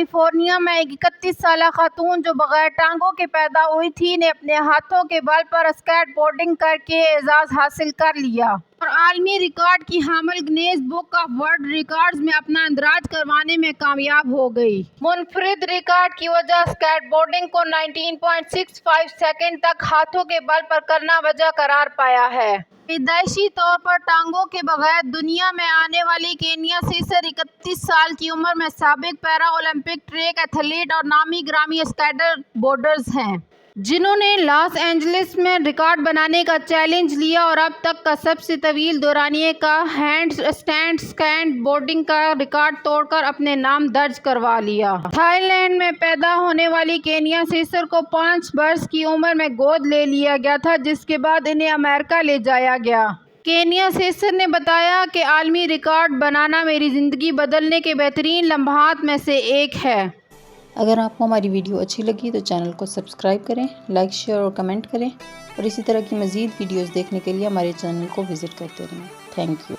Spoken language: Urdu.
کیلیفورنیا میں ایک 31 سالہ خاتون جو بغیر ٹانگوں کے پیدا ہوئی تھی نے اپنے ہاتھوں کے بل پر اسکیٹ بورڈنگ کر کے اعزاز حاصل کر لیا اور عالمی ریکارڈ کی حامل Guinness book of world records میں اپنا اندراج کروانے میں کامیاب ہو گئی۔ منفرد ریکارڈ کی وجہ اسکیٹ بورڈنگ کو 19.65 سیکنڈ تک ہاتھوں کے بل پر کرنا وجہ قرار پایا ہے۔ پیدائشی طور پر ٹانگوں کے بغیر دنیا میں آنے والی کینیا سیسر 31 سال کی عمر میں سابق پیرا اولمپک ٹریک ایتھلیٹ اور نامی گرامی اسکیٹر بورڈرز ہیں، جنہوں نے لاس اینجلس میں ریکارڈ بنانے کا چیلنج لیا اور اب تک کا سب سے طویل دورانیے کا ہینڈ اسٹینڈ اسکیٹ بورڈنگ کا ریکارڈ توڑ کر اپنے نام درج کروا لیا۔ تھائی لینڈ میں پیدا ہونے والی کینیا سیسر کو 5 برس کی عمر میں گود لے لیا گیا تھا، جس کے بعد انہیں امریکہ لے جایا گیا۔ کینیا سیسر نے بتایا کہ عالمی ریکارڈ بنانا میری زندگی بدلنے کے بہترین لمحات میں سے ایک ہے۔ اگر آپ کو ہماری ویڈیو اچھی لگی تو چینل کو سبسکرائب کریں، لائک، شیئر اور کمنٹ کریں اور اسی طرح کی مزید ویڈیوز دیکھنے کے لیے ہمارے چینل کو وزٹ کرتے رہیں۔ Thank you.